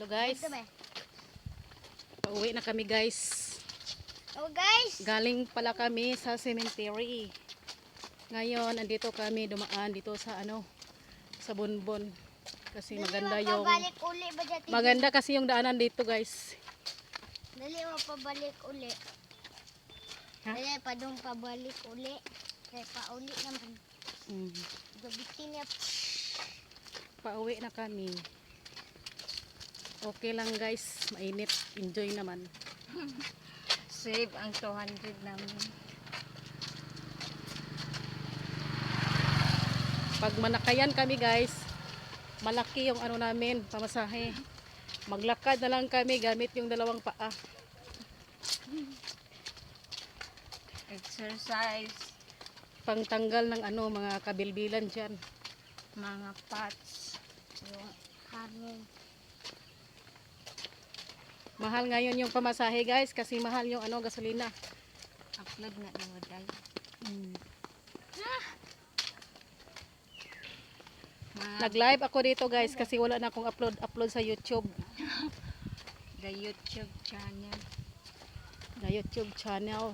Hello guys. Pauwi na kami guys. Oh guys. Galing pala kami sa cemetery. Ngayon andito kami dumaan dito sa sa Bonbon. Kasi maganda kasi yung daanan dito guys. Dali mo pabalik uli. Ha? Dali pa dong pabalik uli. Kaya pauli naman. Gabitin niya. Pauwi na kami. Okay lang guys, mainit, enjoy naman. Save ang 200 namin. Pag manakayan kami guys, malaki yung namin, pamasahe. Maglakad na lang kami gamit yung dalawang paa. Exercise. Pangtanggal ng mga kabilbilan dyan. Mga pots. Yung kanin. Mahal ngayon yung pamasahe guys kasi mahal yung gasolina. Upload na ni Waday. Nag-live ako dito guys kasi wala na akong upload sa YouTube. The YouTube channel. The YouTube channel.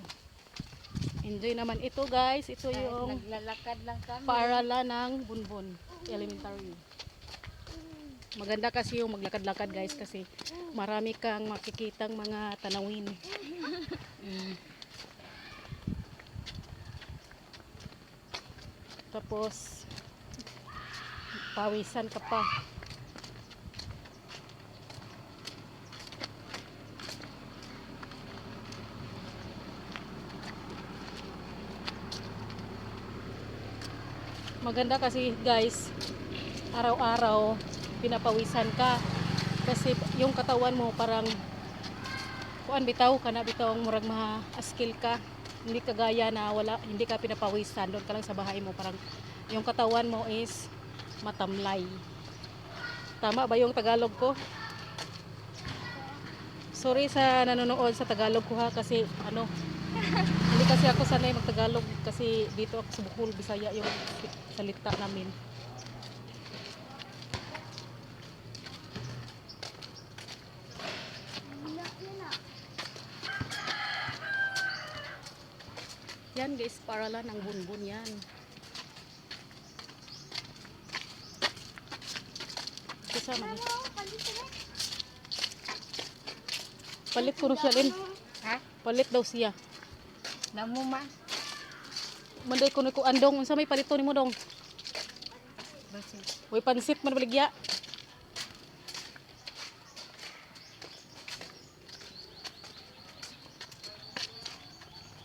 Enjoy naman ito guys. Ito yung naglalakad lang kami. paaralan ng Bonbon Elementary. Maganda kasi yung maglakad-lakad guys kasi marami kang makikitang mga tanawin. Tapos pawisan ka pa. Maganda kasi guys, araw-araw pinapawisan ka kasi yung katawan mo parang bitaw ka na bitaw murag ma-skill ka, hindi kagaya na hindi ka pinapawisan doon ka lang sa bahay mo, parang yung katawan mo is matamlay. Tama ba yung Tagalog ko? Sorry sa nanonood sa Tagalog ko ha kasi hindi kasi ako sanay mag-Tagalog kasi dito ako sa Bukol, Bisaya yung salita namin. Yan guys, paralan ng Bonbon yan. Kasama na. Palit ko na siya rin. Ha? Palit daw siya. Namo ma. Manday ko na ko andong. Unsa may palito ni mo dong? Basi. Uy, pansit man baligya.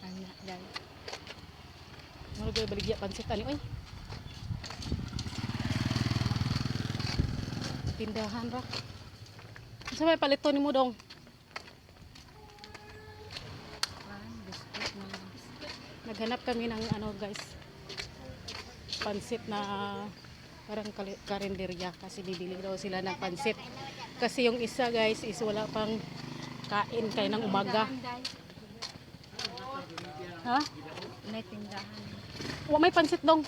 Anak dai. Ano ba baligya pansit ani oy? Tindahan ra. Unsa may palito ni mo dong? Biscuit na. Naghanap kami ng guys. Pansit na parang karinderya kasi bibili daw sila ng pansit. Kasi yung isa guys is wala pang kain kay ng umaga. Ha? May tindahan. Wa may pansit dong.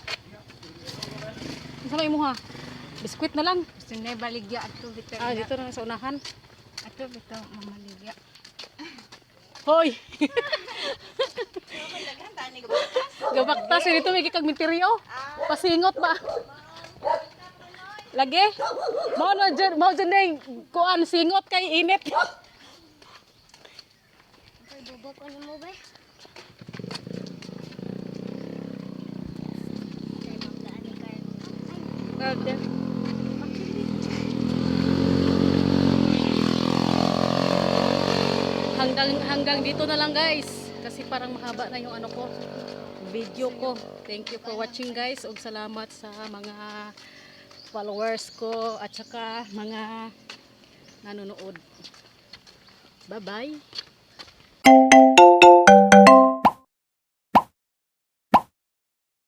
Unsa may imuha? Biskwit na lang. Gusto na baligya ato bitaw. Dito na sa unahan. Ato bitaw mamaligya. Hoy. Gabaktas dito may kag minteryo. Pasingot ba? Lagi? Mao dyan kuan singot kay init. Okay, bubok ano mo ba? Garden. Hanggang dito na lang guys kasi parang mahaba na yung video ko. Thank you for watching guys ug salamat sa mga followers ko at saka mga nanonood. Bye bye.